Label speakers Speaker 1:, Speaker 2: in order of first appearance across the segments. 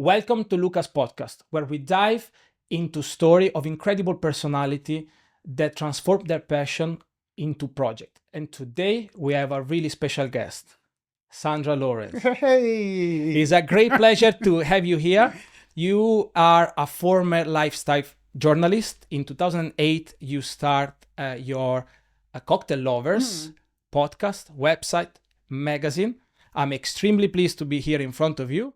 Speaker 1: Welcome to Luca's podcast, where we dive into story of incredible personality that transform their passion into project. And today we have a really special guest, Sandrae Lawrence.
Speaker 2: Hey!
Speaker 1: It's a great pleasure to have you here. You are a former lifestyle journalist. In 2008, you start your Cocktail Lovers podcast, website, magazine. I'm extremely pleased to be here in front of you.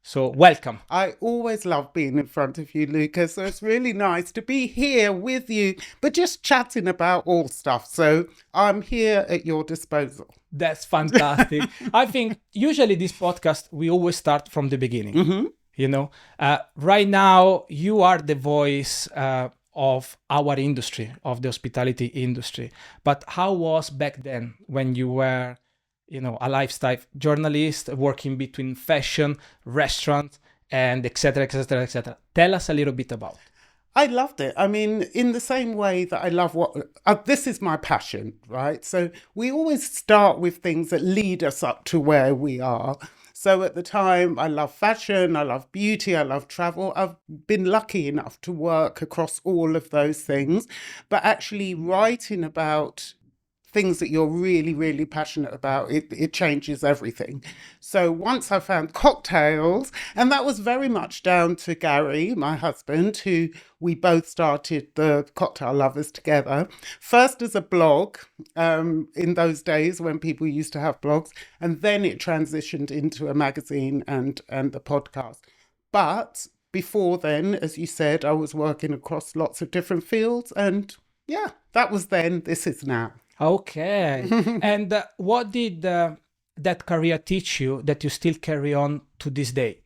Speaker 1: So welcome.
Speaker 2: I always love being in front of you, Luca. So it's really nice to be here with you, but just chatting about all stuff. So I'm here at your disposal.
Speaker 1: That's fantastic. I think usually this podcast, we always start from the beginning.
Speaker 2: Mm-hmm.
Speaker 1: You know, right now you are the voice of our industry, of the hospitality industry. But how was back then when you were, a lifestyle journalist working between fashion, restaurant, and et cetera, et cetera, et cetera? Tell us a little bit about.
Speaker 2: I loved it. I mean, in the same way that I love this is my passion, right? So we always start with things that lead us up to where we are. So at the time, I love fashion, I love beauty, I love travel. I've been lucky enough to work across all of those things, but actually writing about things that you're really, really passionate about, it changes everything. So once I found cocktails, and that was very much down to Gary, my husband, who we both started the Cocktail Lovers together. First as a blog in those days when people used to have blogs, and then it transitioned into a magazine and the podcast. But before then, as you said, I was working across lots of different fields, and yeah, that was then, this is now.
Speaker 1: Okay. And what did that career teach you that you still carry on to this day?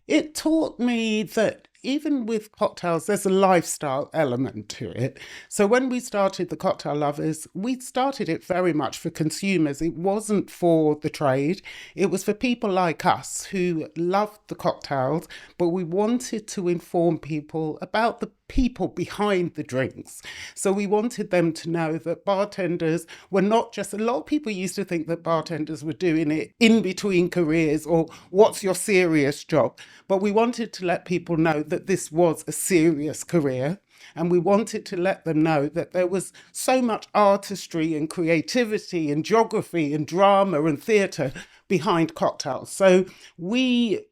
Speaker 2: It taught me that even with cocktails, there's a lifestyle element to it. So when we started the Cocktail Lovers, we started it very much for consumers. It wasn't for the trade. It was for people like us who loved the cocktails, but we wanted to inform people about the people behind the drinks. So we wanted them to know that bartenders were not just, a lot of people used to think that bartenders were doing it in between careers or what's your serious job. But we wanted to let people know that this was a serious career. And we wanted to let them know that there was so much artistry and creativity and geography and drama and theatre behind cocktails. So we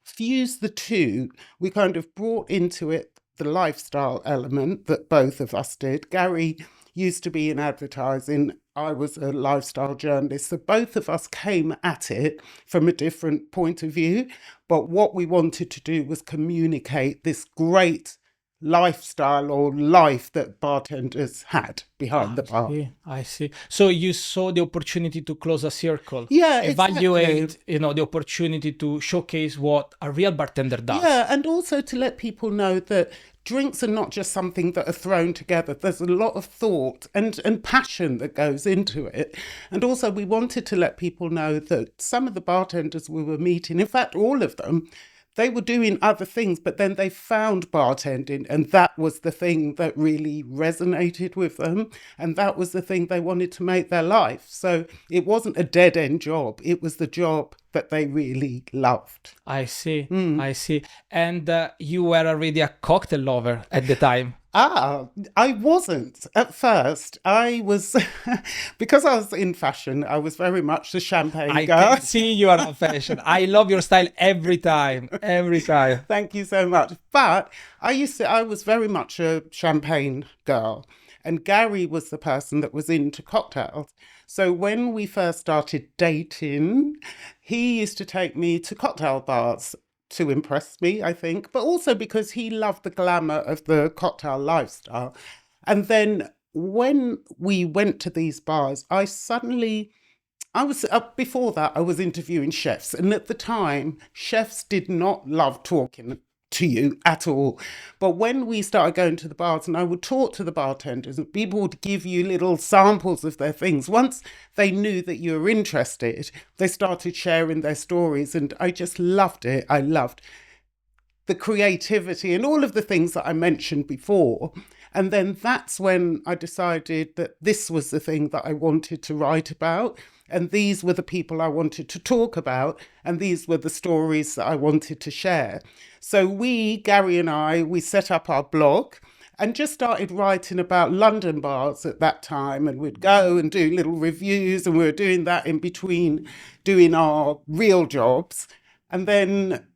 Speaker 2: fused the two. We kind of brought into it the lifestyle element that both of us did. Gary used to be in advertising. I was a lifestyle journalist. So both of us came at it from a different point of view. But what we wanted to do was communicate this great lifestyle or life that bartenders had behind the bar.
Speaker 1: I see. So you saw the opportunity to close a circle.
Speaker 2: Yeah,
Speaker 1: evaluate,
Speaker 2: exactly.
Speaker 1: The opportunity to showcase what a real bartender does.
Speaker 2: Yeah, and also to let people know that drinks are not just something that are thrown together. There's a lot of thought and passion that goes into it. And also we wanted to let people know that some of the bartenders we were meeting, in fact, all of them, they were doing other things, but then they found bartending, and that was the thing that really resonated with them. And that was the thing they wanted to make their life. So it wasn't a dead-end job. It was the job that they really loved.
Speaker 1: I see. I see. And you were already a cocktail lover at the time.
Speaker 2: I wasn't at first. I was, because I was in fashion, I was very much the champagne girl.
Speaker 1: I can see you are in fashion. I love your style every time.
Speaker 2: Thank you so much. But I was very much a champagne girl. And Gary was the person that was into cocktails. So when we first started dating, he used to take me to cocktail bars to impress me, I think, but also because he loved the glamour of the cocktail lifestyle. And then when we went to these bars, before that, I was interviewing chefs. And at the time, chefs did not love talking to you at all. But when we started going to the bars and I would talk to the bartenders and people would give you little samples of their things, once they knew that you were interested, they started sharing their stories and I just loved it. I loved the creativity and all of the things that I mentioned before. And then that's when I decided that this was the thing that I wanted to write about. and these were the people I wanted to talk about, and these were the stories that I wanted to share. So Gary and I, we set up our blog and just started writing about London bars at that time, and we'd go and do little reviews, and we were doing that in between doing our real jobs. And then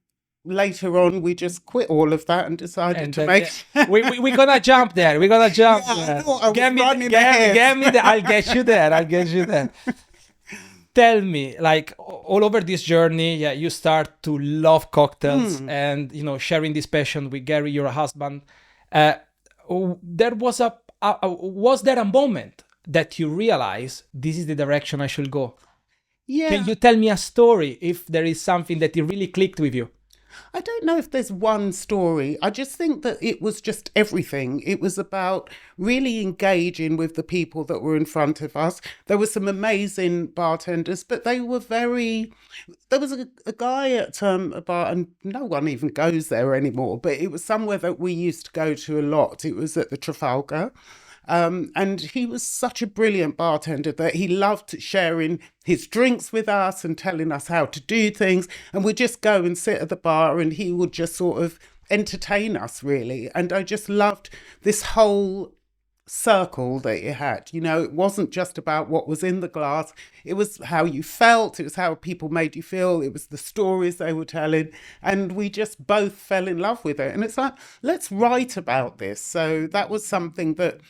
Speaker 2: later on, we just quit all of that and decided
Speaker 1: And
Speaker 2: to make.
Speaker 1: we're gonna jump there. We're gonna jump
Speaker 2: I
Speaker 1: there.
Speaker 2: thought I was running
Speaker 1: Get
Speaker 2: ahead.
Speaker 1: me there. I'll get you there. I'll get you there. Tell me, like all over this journey, yeah, you start to love cocktails and sharing this passion with Gary, your husband. There was was there a moment that you realize this is the direction I should go?
Speaker 2: Yeah.
Speaker 1: Can you tell me a story if there is something that it really clicked with you?
Speaker 2: I don't know if there's one story. I just think that it was just everything. It was about really engaging with the people that were in front of us. There were some amazing bartenders, but they were there was a guy at a bar, and no one even goes there anymore, but it was somewhere that we used to go to a lot. It was at the Trafalgar. And he was such a brilliant bartender that he loved sharing his drinks with us and telling us how to do things. And we'd just go and sit at the bar and he would just sort of entertain us, really. And I just loved this whole circle that you had. It wasn't just about what was in the glass. It was how you felt. It was how people made you feel. It was the stories they were telling. And we just both fell in love with it. And it's like, let's write about this. So that was something that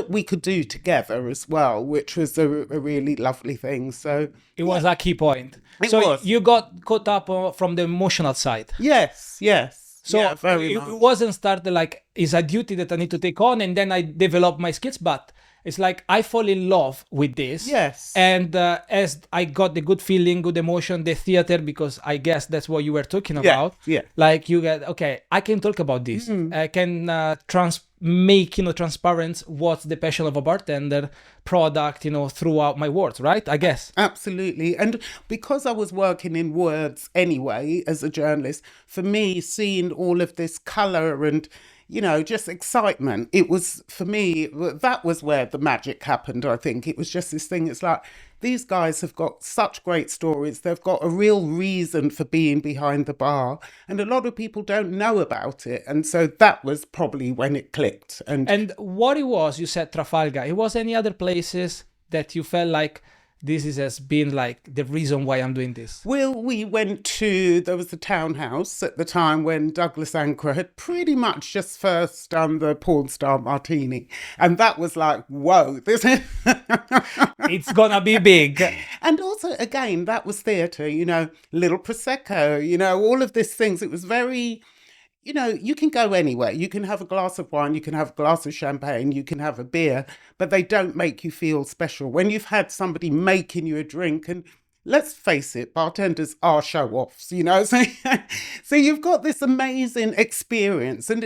Speaker 2: we could do together as well, which was a really lovely thing. So
Speaker 1: it was a key point.
Speaker 2: It was.
Speaker 1: You got caught up from the emotional side.
Speaker 2: Yes.
Speaker 1: So
Speaker 2: yeah, very
Speaker 1: it
Speaker 2: much.
Speaker 1: wasn't started like it's a duty that I need to take on and then I develop my skills, but it's like I fall in love with this.
Speaker 2: Yes.
Speaker 1: And as I got the good feeling, good emotion, the theater, because I guess that's what you were talking about.
Speaker 2: Yeah.
Speaker 1: Like you get, okay, I can talk about this. I can make transparent what's the passion of a bartender product, throughout my words, right? I guess.
Speaker 2: Absolutely. And because I was working in words anyway as a journalist, for me, seeing all of this colour and just excitement. It was, for me, that was where the magic happened, I think. It was just this thing. It's like, these guys have got such great stories. They've got a real reason for being behind the bar. And a lot of people don't know about it. And so that was probably when it clicked.
Speaker 1: And what it was, you said Trafalgar. It was any other places that you felt like has been like the reason why I'm doing this?
Speaker 2: Well, we went to, there was a townhouse at the time when Douglas Ankrah had pretty much just first done the porn star martini. And that was like, whoa, this is...
Speaker 1: It's gonna be big.
Speaker 2: And also, again, that was theatre, little Prosecco, all of these things. It was very... you can go anywhere. You can have a glass of wine, you can have a glass of champagne, you can have a beer, but they don't make you feel special. When you've had somebody making you a drink, and let's face it, bartenders are show-offs, so you've got this amazing experience, and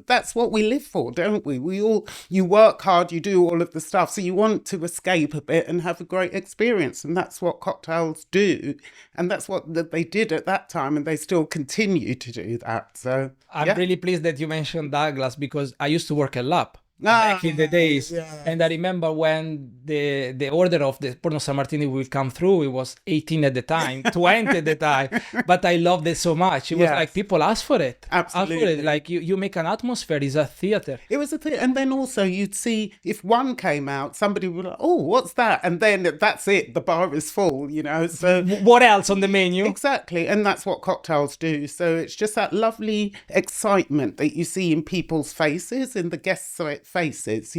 Speaker 2: that's what we live for, don't we? You work hard, you do all of the stuff, so you want to escape a bit and have a great experience, and that's what cocktails do, and that's what they did at that time, and they still continue to do that. So
Speaker 1: I'm really pleased that you mentioned Douglas, because I used to work at Lab back in the days.
Speaker 2: Yes.
Speaker 1: And I remember when the order of the Porno San Martini will come through, it was 18 at the time, 20 at the time. But I loved it so much. It was like people asked for it.
Speaker 2: Absolutely.
Speaker 1: Asked for it. Like you make an atmosphere, it's a theater.
Speaker 2: It was a theater. And then also you'd see if one came out, somebody would like, oh, what's that? And then that's it. The bar is full, So
Speaker 1: what else on the menu?
Speaker 2: Exactly. And that's what cocktails do. So it's just that lovely excitement that you see in people's faces, in the guests' faces,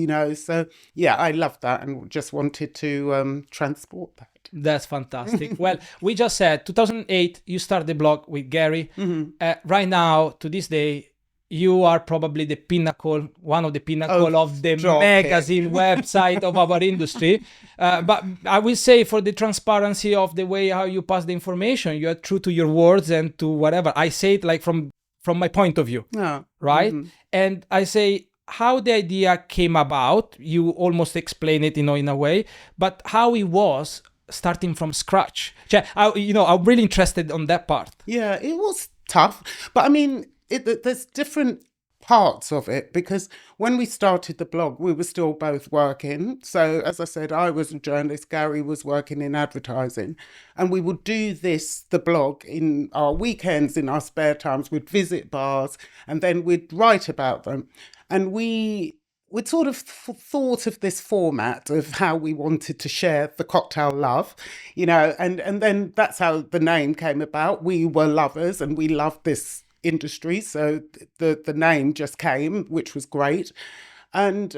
Speaker 2: So yeah, I love that and just wanted to transport that.
Speaker 1: That's fantastic. Well, we just said 2008, you start the blog with Gary. Right now, to this day, you are probably the pinnacle, one of the pinnacle of the magazine website of our industry. But I will say, for the transparency of the way how you pass the information, you are true to your words and to whatever. I say it like from my point of view, right? And I say, how the idea came about, you almost explain it, in a way, but how it was starting from scratch. I'm really interested on that part.
Speaker 2: Yeah, it was tough, but I mean, there's different parts of it, because when we started the blog, we were still both working. So, as I said, I was a journalist, Gary was working in advertising, and we would do the blog in our weekends, in our spare times. We'd visit bars and then we'd write about them. And we'd sort of thought of this format of how we wanted to share the cocktail love, and then that's how the name came about. We were lovers and we loved this industry, so the name just came, which was great. And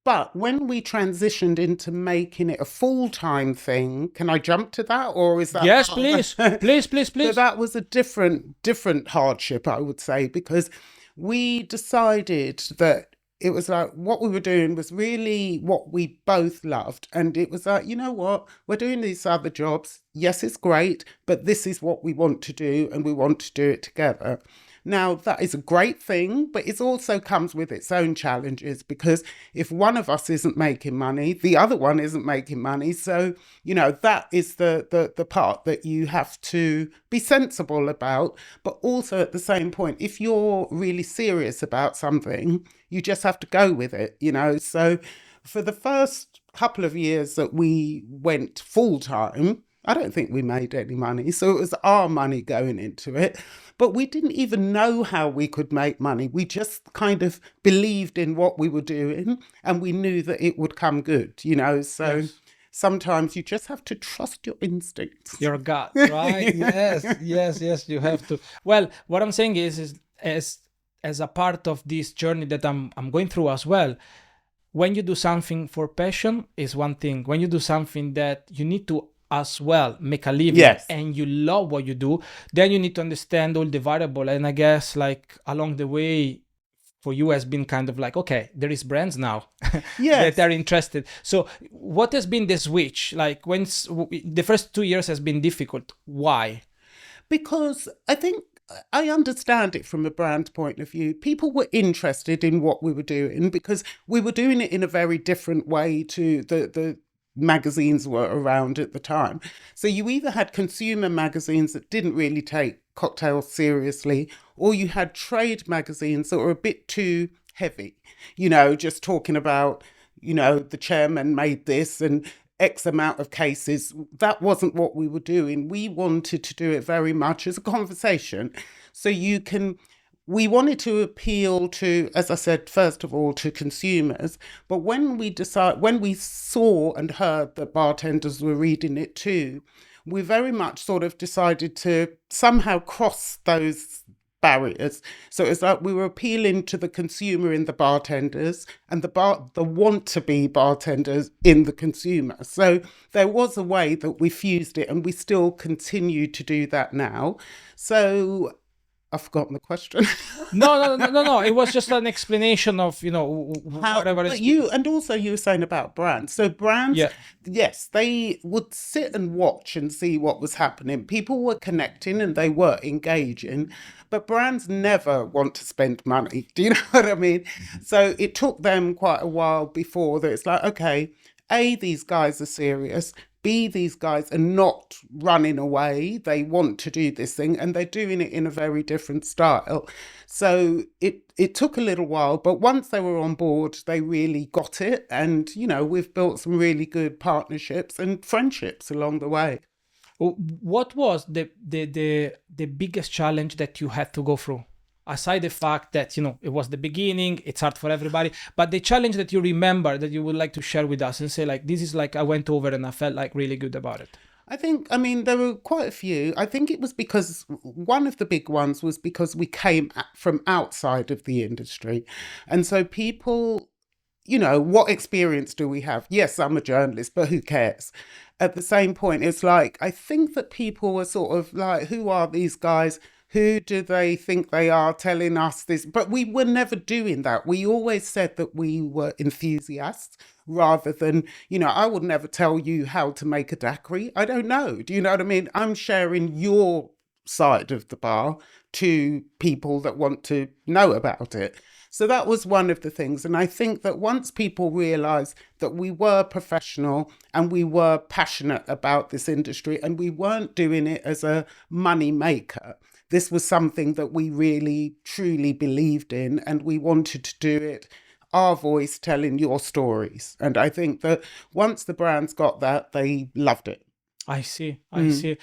Speaker 2: but when we transitioned into making it a full-time thing, can I jump to that, or is that
Speaker 1: Yes,
Speaker 2: part of
Speaker 1: please,
Speaker 2: the...
Speaker 1: please, please,
Speaker 2: So
Speaker 1: please.
Speaker 2: that was a different hardship, I would say, because we decided that it was like what we were doing was really what we both loved. And it was like, you know what, we're doing these other jobs. Yes, it's great, but this is what we want to do and we want to do it together. Now, that is a great thing, but it also comes with its own challenges, because if one of us isn't making money, the other one isn't making money. So, that is the part that you have to be sensible about. But also at the same point, if you're really serious about something, you just have to go with it. So for the first couple of years that we went full time, I don't think we made any money. So it was our money going into it. But we didn't even know how we could make money. We just kind of believed in what we were doing and we knew that it would come good. So
Speaker 1: Yes.
Speaker 2: sometimes you just have to trust your instincts.
Speaker 1: Your gut, right? Yes, yes, yes, you have to. Well, what I'm saying is as a part of this journey that I'm going through as well, when you do something for passion is one thing. When you do something that you need to as well make a living
Speaker 2: Yes.
Speaker 1: and you love what you do, then you need to understand all the variable. And I guess like along the way for you has been kind of like, okay, there is brands now that
Speaker 2: Yes.
Speaker 1: are interested. So what has been the switch? Like when the first 2 years has been difficult. Why?
Speaker 2: Because I think I understand it from a brand point of view. People were interested in what we were doing because we were doing it in a very different way to the magazines were around at the time. So you either had consumer magazines that didn't really take cocktails seriously, or you had trade magazines that were a bit too heavy, just talking about, the chairman made this and X amount of cases. That wasn't what we were doing. We wanted to do it very much as a conversation. So we wanted to appeal to, as I said, first of all, to consumers. But when we saw and heard that bartenders were reading it too, we very much sort of decided to somehow cross those barriers. So it's like we were appealing to the consumer in the bartenders and the want to be bartenders in the consumer. So there was a way that we fused it, and we still continue to do that now. So I've forgotten the question.
Speaker 1: No. It was just an explanation of,
Speaker 2: How,
Speaker 1: whatever
Speaker 2: but
Speaker 1: is.
Speaker 2: and also you were saying about brands. So brands,
Speaker 1: Yeah.
Speaker 2: yes, they would sit and watch and see what was happening. People were connecting and they were engaging, but brands never want to spend money. Do you know what I mean? So it took them quite a while before that it's like, okay, A, these guys are serious. B, these guys are not running away. They want to do this thing and they're doing it in a very different style. So it took a little while, but once they were on board, they really got it. And, we've built some really good partnerships and friendships along the way.
Speaker 1: What was the biggest challenge that you had to go through? Aside the fact that, it was the beginning, it's hard for everybody, but the challenge that you remember that you would like to share with us and say like, this is like, I went over and I felt like really good about it.
Speaker 2: I mean, there were quite a few. I think it was because one of the big ones was because we came from outside of the industry. And so people, what experience do we have? Yes, I'm a journalist, but who cares? At the same point, it's like, I think that people were sort of like, who are these guys? Who do they think they are telling us this? But we were never doing that. We always said that we were enthusiasts rather than, I would never tell you how to make a daiquiri. I don't know. Do you know what I mean? I'm sharing your side of the bar to people that want to know about it. So that was one of the things. And I think that once people realized that we were professional and we were passionate about this industry and we weren't doing it as a money maker, this was something that we really, truly believed in, and we wanted to do it our voice telling your stories. And I think that once the brands got that, they loved it.
Speaker 1: I see. I see.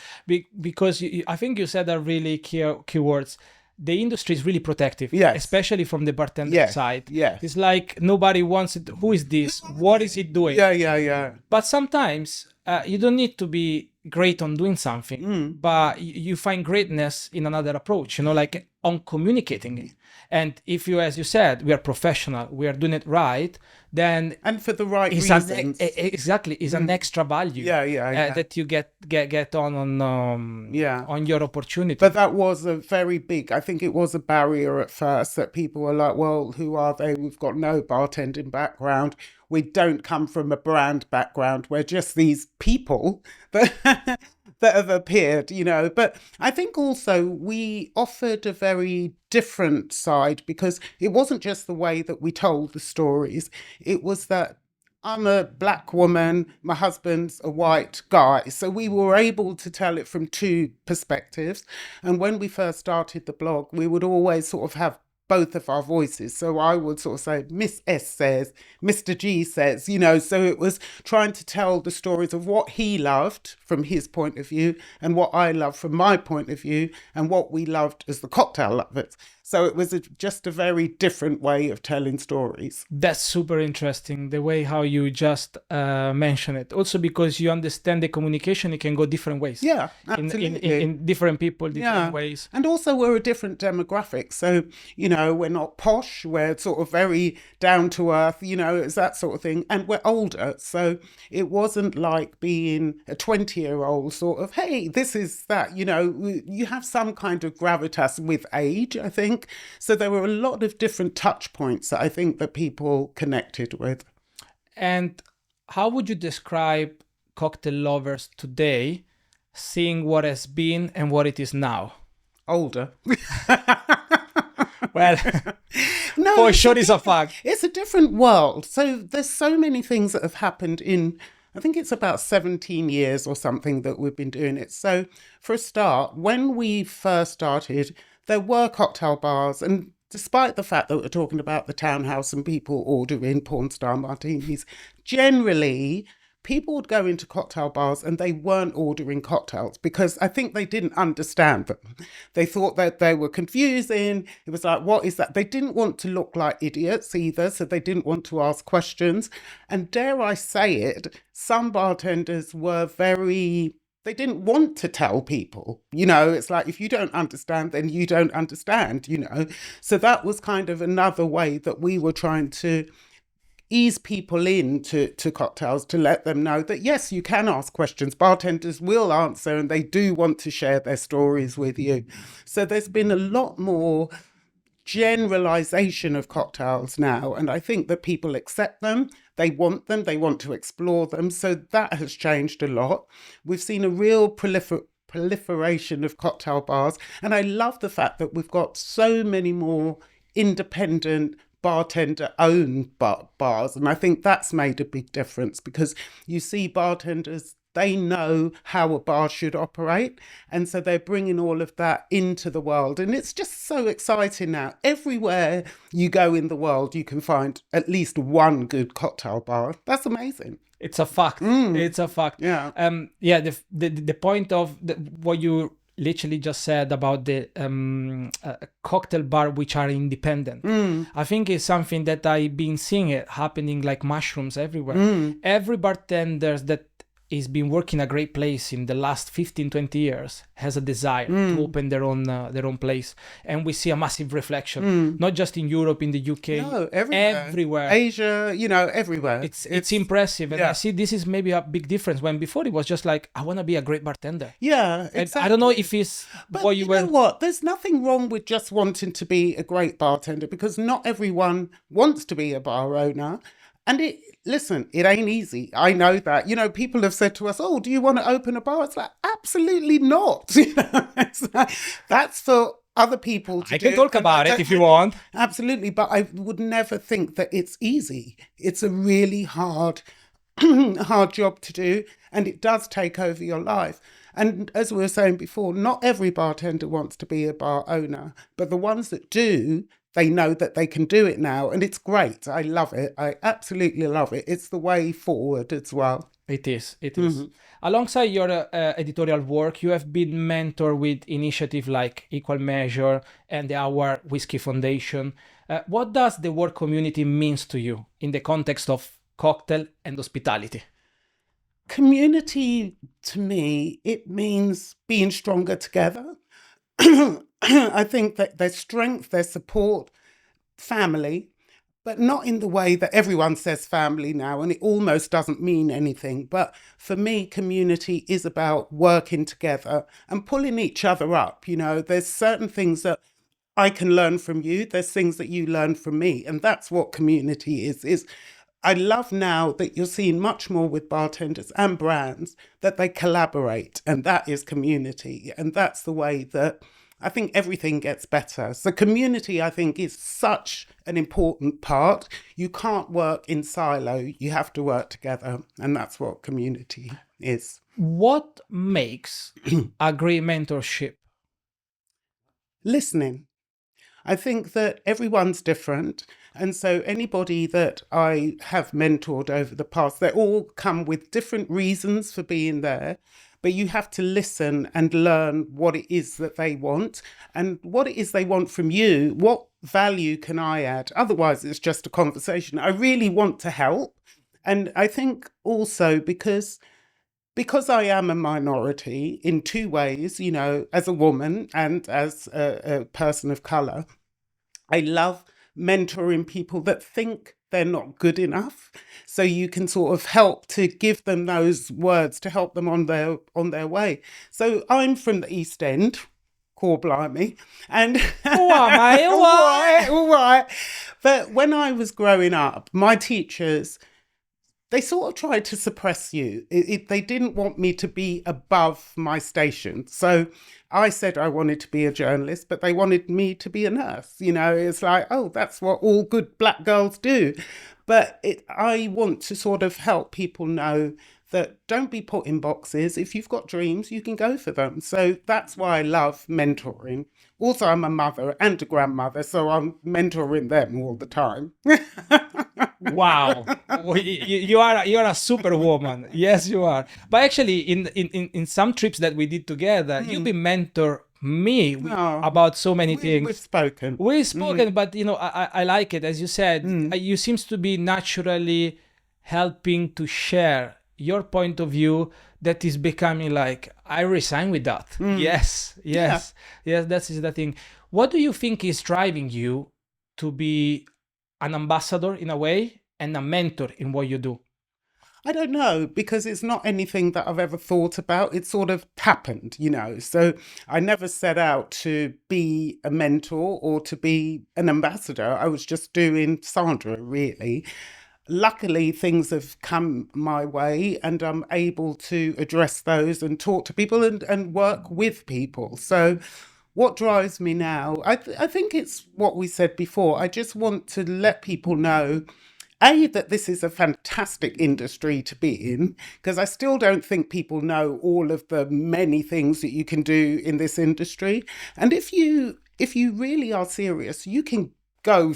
Speaker 1: Because I think you said a really keywords. The industry is really protective,
Speaker 2: Yes.
Speaker 1: especially from the bartender
Speaker 2: Yes.
Speaker 1: side.
Speaker 2: Yes.
Speaker 1: It's like nobody wants it. Who is this? What is it doing?
Speaker 2: Yeah.
Speaker 1: But sometimes you don't need to be great on doing something, but you find greatness in another approach, like on communicating it. And if you, as you said, we are professional, we are doing it right, then
Speaker 2: And for the right
Speaker 1: it's
Speaker 2: reasons.
Speaker 1: exactly is an extra value
Speaker 2: Yeah.
Speaker 1: that you get on your opportunity.
Speaker 2: But that was a very big, I think it was a barrier at first, that people were like, well, who are they? We've got no bartending background. We don't come from a brand background. We're just these people that that have appeared, But I think also we offered a very different side, because it wasn't just the way that we told the stories. It was that I'm a black woman, my husband's a white guy. So we were able to tell it from two perspectives. And when we first started the blog, we would always sort of have both of our voices. So I would sort of say, Miss S says, Mr. G says, so it was trying to tell the stories of what he loved from his point of view and what I loved from my point of view and what we loved as the cocktail lovers. So it was just a very different way of telling stories.
Speaker 1: That's super interesting, the way how you just mention it. Also because you understand the communication, it can go different ways.
Speaker 2: Yeah, absolutely.
Speaker 1: In different people, different ways.
Speaker 2: And also we're a different demographic. So, we're not posh. We're sort of very down to earth, it's that sort of thing. And we're older. So it wasn't like being a 20-year-old sort of, hey, this is that, you have some kind of gravitas with age, I think. So there were a lot of different touch points that I think that people connected with.
Speaker 1: And how would you describe cocktail lovers today, seeing what has been and what it is now?
Speaker 2: Older.
Speaker 1: Well,
Speaker 2: no,
Speaker 1: for sure it's a fact.
Speaker 2: It's a different world. So there's so many things that have happened in, I think it's about 17 years or something that we've been doing it. So for a start, when we first started, there were cocktail bars, and despite the fact that we're talking about the townhouse and people ordering porn star martinis, generally people would go into cocktail bars and they weren't ordering cocktails because I think they didn't understand them. They thought that they were confusing. It was like, what is that? They didn't want to look like idiots either, so they didn't want to ask questions. And dare I say it, some bartenders were they didn't want to tell people, it's like, if you don't understand, then you don't understand, So that was kind of another way that we were trying to ease people into cocktails, to let them know that, yes, you can ask questions. Bartenders will answer and they do want to share their stories with you. So there's been a lot more generalization of cocktails now, and I think that people accept them, they want to explore them, so that has changed a lot. We've seen a real proliferation of cocktail bars, and I love the fact that we've got so many more independent bartender owned bars, and I think that's made a big difference, because you see bartenders, they know how a bar should operate, and so they're bringing all of that into the world, and it's just so exciting now. Everywhere you go in the world, you can find at least one good cocktail bar. That's amazing.
Speaker 1: It's a fact. It's a fact.
Speaker 2: Yeah.
Speaker 1: The point of what you literally just said about the cocktail bar which are independent, I think is something that I've been seeing it happening like mushrooms everywhere. Every bartender that has been working a great place in the last 15-20 years has a desire to open their own place, and we see a massive reflection, not just in Europe, in the UK,
Speaker 2: no,
Speaker 1: everywhere,
Speaker 2: Asia, everywhere.
Speaker 1: It's impressive, and I see this is maybe a big difference, when before it was just like, I want to be a great bartender.
Speaker 2: Yeah, exactly.
Speaker 1: And I don't know if it's
Speaker 2: but you know what, there's nothing wrong with just wanting to be a great bartender, because not everyone wants to be a bar owner. And listen, it ain't easy. I know that. People have said to us, oh, do you want to open a bar? It's like, absolutely not. It's like, that's for other people to do.
Speaker 1: I can talk about it if you want.
Speaker 2: Absolutely. But I would never think that it's easy. It's a really hard hard job to do, and it does take over your life. And as we were saying before, not every bartender wants to be a bar owner, but the ones that do, they know that they can do it now, and it's great. I love it. I absolutely love it. It's the way forward as well.
Speaker 1: It is. It is. Alongside your editorial work, you have been mentored with initiatives like Equal Measure and the Our Whiskey Foundation. What does the work community means to you in the context of cocktail and hospitality?
Speaker 2: Community, to me, it means being stronger together. I think that their strength, their support, family, but not in the way that everyone says family now, and it almost doesn't mean anything. But for me, community is about working together and pulling each other up. You know, there's certain things that I can learn from you. There's things that you learn from me. And that's what community is I love now that you're seeing much more with bartenders and brands that they collaborate, and that is community. And that's the way that I think everything gets better. So community, I think, is such an important part. You can't work in silo. You have to work together. And that's what community is.
Speaker 1: What makes a great mentorship?
Speaker 2: Listening. I think that everyone's different. And so anybody that I have mentored over the past, they all come with different reasons for being there. But you have to listen and learn what it is that they want and what it is they want from you. What value can I add? Otherwise, it's just a conversation. I really want to help. And I think also because I am a minority in two ways, you know, as a woman and as a person of colour, I love mentoring people that think they're not good enough. So you can sort of help to give them those words to help them on their way. So I'm from the East End, core blimey. And all right. But when I was growing up, my teachers, they sort of tried to suppress you. They didn't want me to be above my station. So I said I wanted to be a journalist, but they wanted me to be a nurse. You know, it's like, oh, that's what all good black girls do. But I want to sort of help people know that don't be put in boxes. If you've got dreams, you can go for them. So that's why I love mentoring. Also, I'm a mother and a grandmother, so I'm mentoring them all the time.
Speaker 1: Wow, you are a superwoman. Yes, you are. But actually, in some trips that we did together, you've been mentor me about so many things.
Speaker 2: We've spoken.
Speaker 1: But you know, I like it, as you said. You seems to be naturally helping to share your point of view that is becoming like, I resign with that. Yes, that is the thing. What do you think is driving you to be an ambassador in a way and a mentor in what you do?
Speaker 2: I don't know, because it's not anything that I've ever thought about. It sort of happened, you know. So I never set out to be a mentor or to be an ambassador. I was just doing Sandrae, really. Luckily, things have come my way and I'm able to address those and talk to people and work with people. So what drives me now, I think it's what we said before. I just want to let people know, A, that this is a fantastic industry to be in, because I still don't think people know all of the many things that you can do in this industry. And if you really are serious, you can go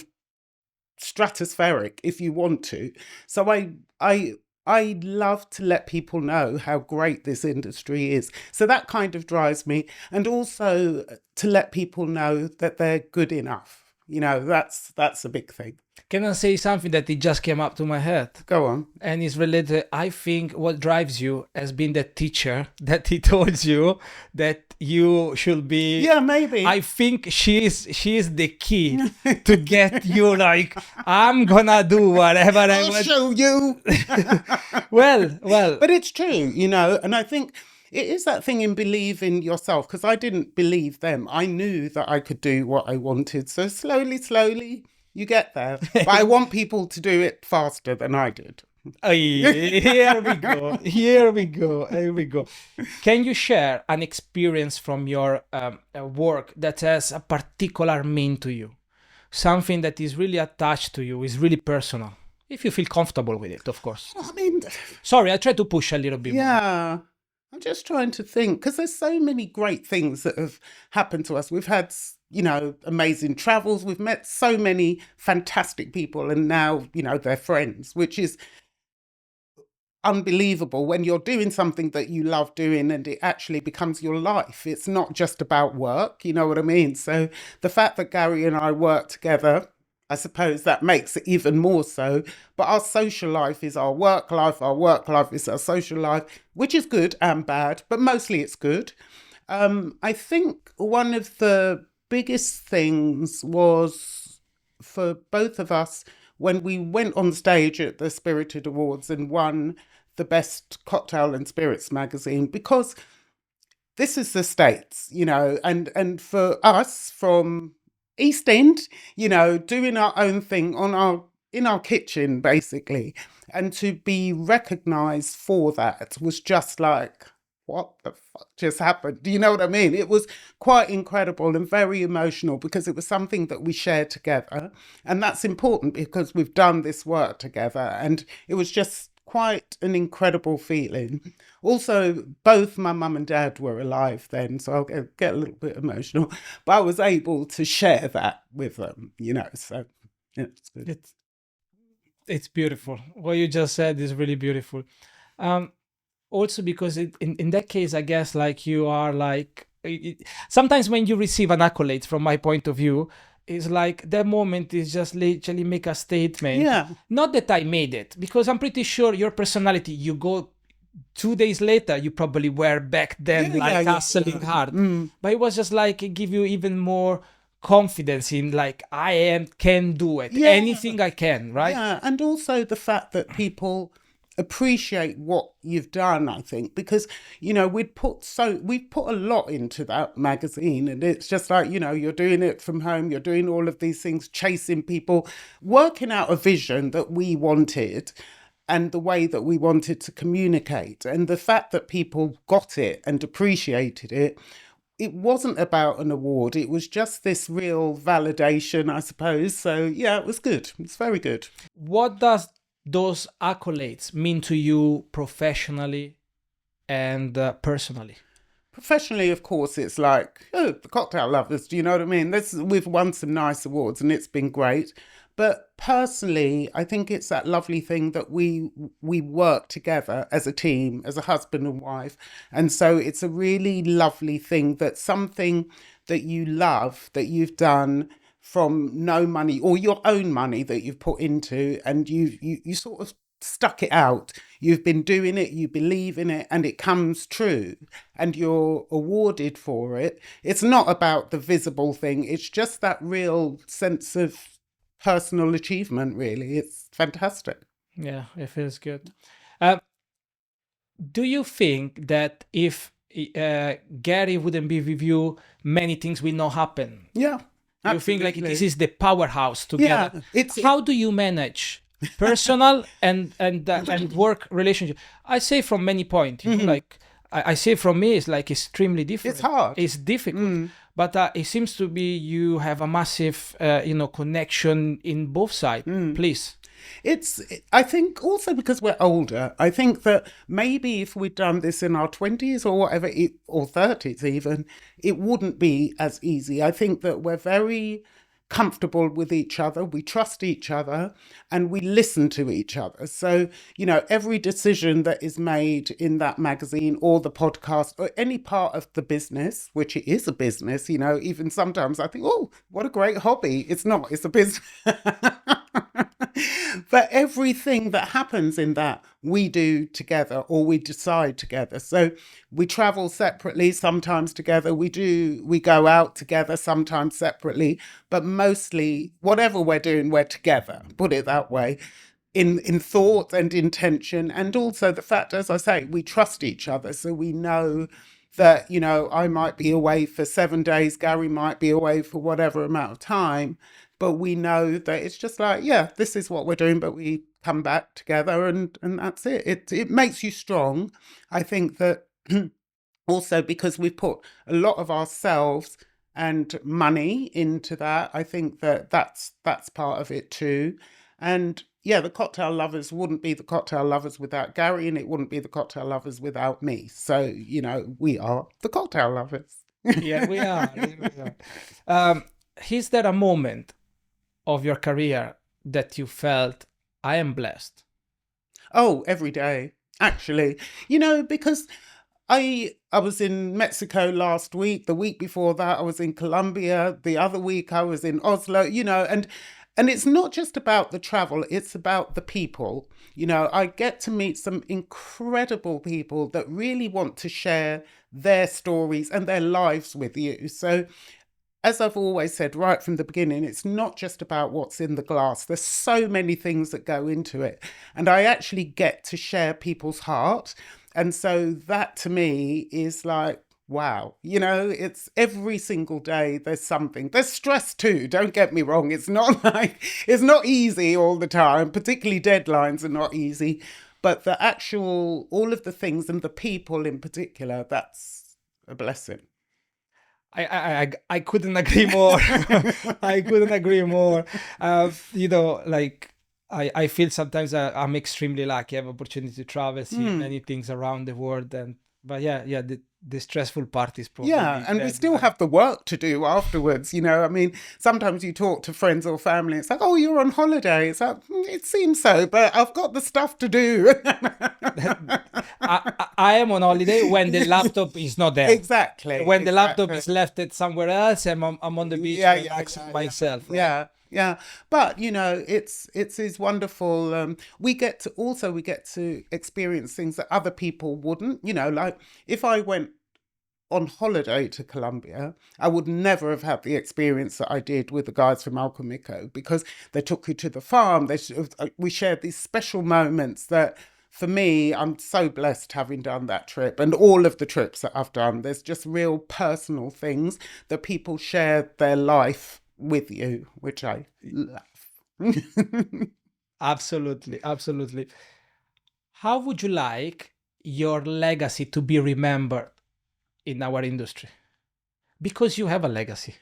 Speaker 2: stratospheric if you want to. So I love to let people know how great this industry is. So that kind of drives me. And also to let people know that they're good enough. You know, that's a big thing.
Speaker 1: Can I say something that it just came up to my head?
Speaker 2: Go on.
Speaker 1: And it's related. I think what drives you has been the teacher that he told you that you should be.
Speaker 2: Yeah, maybe.
Speaker 1: I think she is the key to get you like, I'm gonna do whatever I
Speaker 2: I'll
Speaker 1: want.
Speaker 2: show you.
Speaker 1: Well.
Speaker 2: But it's true, you know, and I think it is that thing in believing yourself, because I didn't believe them. I knew that I could do what I wanted. So slowly, you get there. But I want people to do it faster than I did.
Speaker 1: Here we go. Can you share an experience from your work that has a particular mean to you? Something that is really attached to you, is really personal. If you feel comfortable with it, of course.
Speaker 2: I mean,
Speaker 1: Sorry, I try to push a little bit more.
Speaker 2: yeah, I'm just trying to think because there's so many great things that have happened to us. We've had, amazing travels. We've met so many fantastic people, and now, they're friends, which is unbelievable when you're doing something that you love doing and it actually becomes your life. It's not just about work, you know what I mean? So the fact that Gary and I work together, I suppose that makes it even more so. But our social life is our work life is our social life, which is good and bad, but mostly it's good. I think one of the biggest things was for both of us when we went on stage at the Spirited Awards and won the best cocktail and spirits magazine, because this is the States, and for us from East End, doing our own thing in our kitchen basically, and to be recognized for that was just like, what the fuck just happened? Do you know what I mean? It was quite incredible and very emotional because it was something that we shared together. And that's important because we've done this work together. And it was just quite an incredible feeling. Also, both my mum and dad were alive then, so I'll get a little bit emotional. But I was able to share that with them, so yeah, it's good.
Speaker 1: It's beautiful. What you just said is really beautiful. Um, Also because in that case, I guess like you are like sometimes when you receive an accolade, from my point of view, it's like that moment is just literally make a statement.
Speaker 2: Yeah.
Speaker 1: Not that I made it, because I'm pretty sure your personality, you go 2 days later, you probably were back then like hustling hard. But it was just like it give you even more confidence in like can do it. Anything I can, right?
Speaker 2: Yeah, and also the fact that people appreciate what you've done, I think, because we've put a lot into that magazine, and it's just like, you're doing it from home, you're doing all of these things, chasing people, working out a vision that we wanted and the way that we wanted to communicate, and the fact that people got it and appreciated it. It wasn't about an award, it was just this real validation, I suppose. So yeah, it was good. It's very good.
Speaker 1: What does those accolades mean to you professionally and personally?
Speaker 2: Professionally, of course, it's like, oh, the Cocktail Lovers, do you know what I mean? We've won some nice awards and it's been great. But personally, I think it's that lovely thing that we work together as a team, as a husband and wife. And so it's a really lovely thing that something that you love, that you've done from no money or your own money that you've put into, and you sort of stuck it out. You've been doing it, you believe in it, and it comes true, and you're awarded for it. It's not about the visible thing, it's just that real sense of personal achievement, really. It's fantastic.
Speaker 1: Yeah, it feels good. Do you think that if Gary wouldn't be with you, many things will not happen?
Speaker 2: Yeah.
Speaker 1: You think like
Speaker 2: absolutely.
Speaker 1: this is the powerhouse together?
Speaker 2: Yeah,
Speaker 1: How do you manage personal and work relationship? I say from many points, like I say from me, it's like extremely different.
Speaker 2: It's hard.
Speaker 1: It's difficult, but it seems to be you have a massive, connection in both sides. Please.
Speaker 2: I think also because we're older, I think that maybe if we'd done this in our 20s or whatever, or 30s even, it wouldn't be as easy. I think that we're very comfortable with each other, we trust each other, and we listen to each other. So, every decision that is made in that magazine or the podcast or any part of the business, which it is a business, even sometimes I think, oh, what a great hobby. It's not, it's a business. But everything that happens in that, we do together or we decide together. So we travel separately, sometimes together. We go out together, sometimes separately. But mostly, whatever we're doing, we're together, put it that way, in thought and intention. And also the fact, as I say, we trust each other. So we know that, I might be away for 7 days, Gary might be away for whatever amount of time. But we know that it's just like, yeah, this is what we're doing, but we come back together and that's it. It makes you strong. I think that also because we've put a lot of ourselves and money into that, I think that that's part of it too. And yeah, the Cocktail Lovers wouldn't be the Cocktail Lovers without Gary, and it wouldn't be the Cocktail Lovers without me. So, we are the Cocktail Lovers.
Speaker 1: Yeah, we are. Yeah, we are. Is there a moment of your career that you felt, I am blessed?
Speaker 2: Oh, every day, actually. Because I was in Mexico last week. The week before that, I was in Colombia. The other week, I was in Oslo. And it's not just about the travel; it's about the people. I get to meet some incredible people that really want to share their stories and their lives with you. So, as I've always said right from the beginning, it's not just about what's in the glass. There's so many things that go into it. And I actually get to share people's heart. And so that to me is like, wow, it's every single day there's something. There's stress too, don't get me wrong. It's not easy all the time, particularly deadlines are not easy. But all of the things and the people in particular, that's a blessing.
Speaker 1: I couldn't agree more. I couldn't agree more. Like I feel sometimes I'm extremely lucky. I have opportunity to travel, see many things around the world, but yeah, the stressful part is probably
Speaker 2: Yeah, and we still have the work to do afterwards. I mean, sometimes you talk to friends or family, it's like, oh, you're on holiday. It's like, it seems so, but I've got the stuff to do.
Speaker 1: I am on holiday when the laptop is not there.
Speaker 2: Exactly.
Speaker 1: When the laptop is left at somewhere else, and I'm on the beach relaxing myself. Right?
Speaker 2: Yeah. But it's wonderful. We get to experience things that other people wouldn't. Like if I went on holiday to Colombia, I would never have had the experience that I did with the guys from Alchemico, because they took you to the farm. We shared these special moments that, for me, I'm so blessed having done that trip, and all of the trips that I've done. There's just real personal things that people share their life with you, which I love.
Speaker 1: Absolutely, absolutely. How would you like your legacy to be remembered in our industry? Because you have a legacy.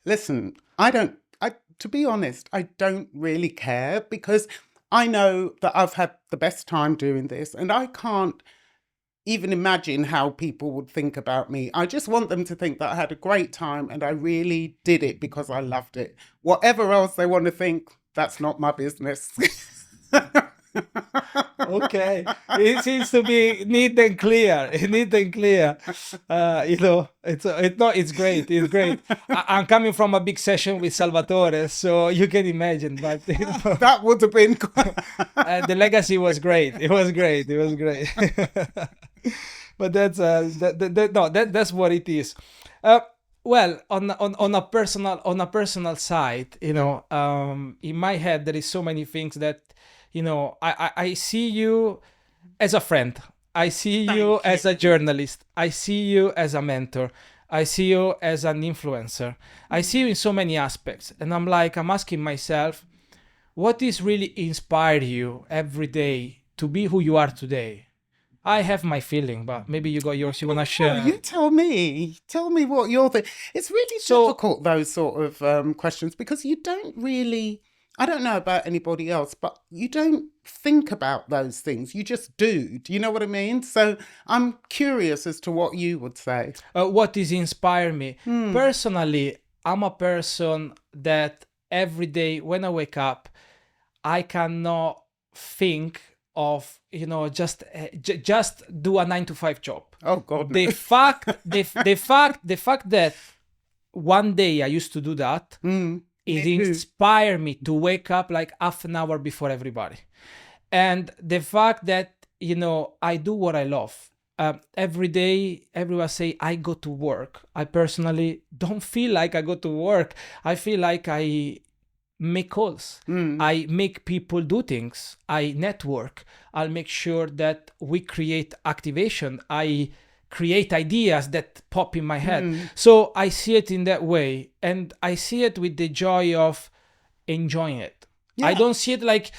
Speaker 2: Listen, to be honest, I don't really care, because I know that I've had the best time doing this, and I can't even imagine how people would think about me. I just want them to think that I had a great time and I really did it because I loved it. Whatever else they want to think, that's not my business.
Speaker 1: Okay, it seems to be neat and clear. Neat and clear. It's great. It's great. I'm coming from a big session with Salvatore, so you can imagine. But
Speaker 2: that would have been.
Speaker 1: The legacy was great. It was great. It was great. But that's that's what it is. Well, on a personal side, in my head there is so many things that, I see you as a friend. I see you as a journalist. I see you as a mentor. I see you as an influencer. I see you in so many aspects. And I'm asking myself, what is really inspire you every day to be who you are today? I have my feeling, but maybe you got yours. You want to share?
Speaker 2: You tell me. Tell me what you're thinking. It's really difficult, those sort of questions, because you don't really... I don't know about anybody else, but you don't think about those things. You just do. Do you know what I mean? So I'm curious as to what you would say.
Speaker 1: What is inspire me? Personally, I'm a person that every day when I wake up, I cannot think of, just do a 9 to 5 job.
Speaker 2: Oh God.
Speaker 1: The fact that one day I used to do that, it inspired me to wake up like half an hour before everybody. And the fact that, I do what I love. Every day, everyone say, I go to work. I personally don't feel like I go to work. I feel like I make calls. I make people do things. I network. I'll make sure that we create activation. I create ideas that pop in my head. So I see it in that way, and I see it with the joy of enjoying it. I don't see it like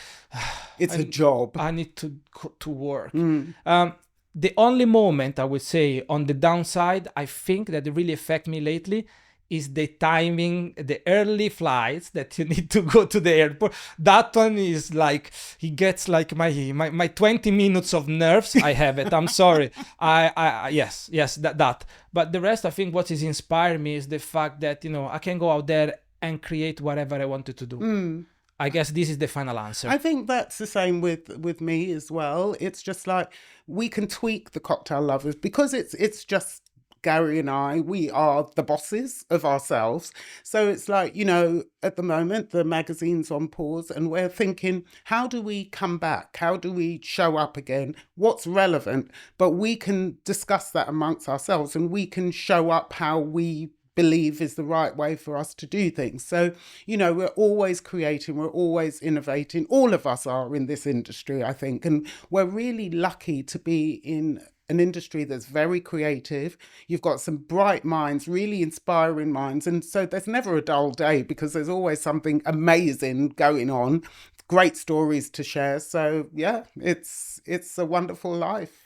Speaker 2: it's a job.
Speaker 1: I need to work. The only moment I would say on the downside, I think that really affect me lately, is the timing, the early flights that you need to go to the airport. That one is like, he gets like my 20 minutes of nerves. I have it. I'm sorry. Yes, that. But the rest, I think what is inspired me is the fact that, I can go out there and create whatever I wanted to do. I guess this is the final answer.
Speaker 2: I think that's the same with me as well. It's just like we can tweak the Cocktail Lovers because it's just Gary and I. We are the bosses of ourselves. So it's like, at the moment the magazine's on pause and we're thinking, how do we come back? How do we show up again? What's relevant? But we can discuss that amongst ourselves and we can show up how we believe is the right way for us to do things. So, we're always creating, we're always innovating. All of us are in this industry, I think. And we're really lucky to be in an industry that's very creative. You've got some bright minds, really inspiring minds. And so there's never a dull day because there's always something amazing going on, great stories to share. So yeah, it's a wonderful life.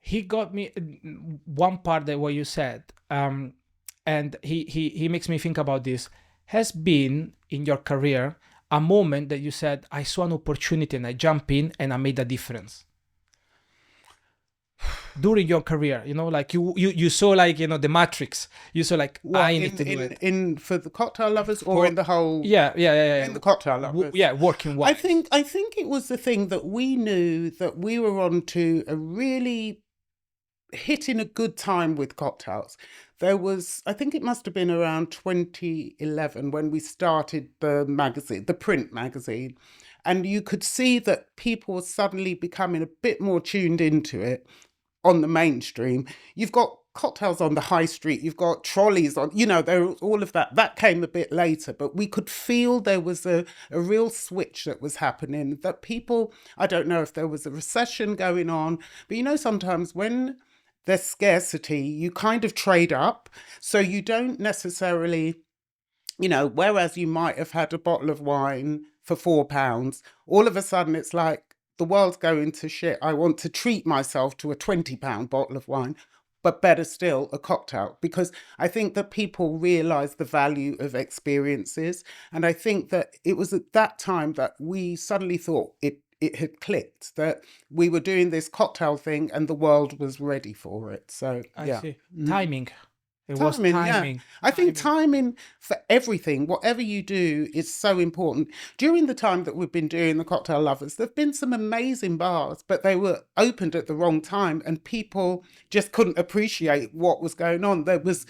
Speaker 1: He got me one part that what you said. And he makes me think about this. Has been in your career a moment that you said, I saw an opportunity and I jump in and I made a difference? During your career, like you saw, like, the Matrix. You saw like, I need to do it.
Speaker 2: For the Cocktail Lovers or in the whole...
Speaker 1: Yeah.
Speaker 2: In the Cocktail Lovers.
Speaker 1: Working wise.
Speaker 2: I think it was the thing that we knew that we were on to a really hitting a good time with cocktails. There was, I think it must have been around 2011 when we started the magazine, the print magazine. And you could see that people were suddenly becoming a bit more tuned into it on the mainstream. You've got cocktails on the high street, you've got trolleys on, there all of that. That came a bit later, but we could feel there was a real switch that was happening, that people, I don't know if there was a recession going on, but sometimes when there's scarcity, you kind of trade up. So you don't necessarily, whereas you might have had a bottle of wine for £4, all of a sudden it's like, the world's going to shit. I want to treat myself to a £20 bottle of wine, but better still, a cocktail. Because I think that people realize the value of experiences. And I think that it was at that time that we suddenly thought it had clicked, that we were doing this cocktail thing and the world was ready for it. So
Speaker 1: I see. Timing. It
Speaker 2: Timing,
Speaker 1: was timing.
Speaker 2: yeah. I think timing for everything, whatever you do, is so important. During the time that we've been doing the Cocktail Lovers, there've been some amazing bars, but they were opened at the wrong time and people just couldn't appreciate what was going on. There was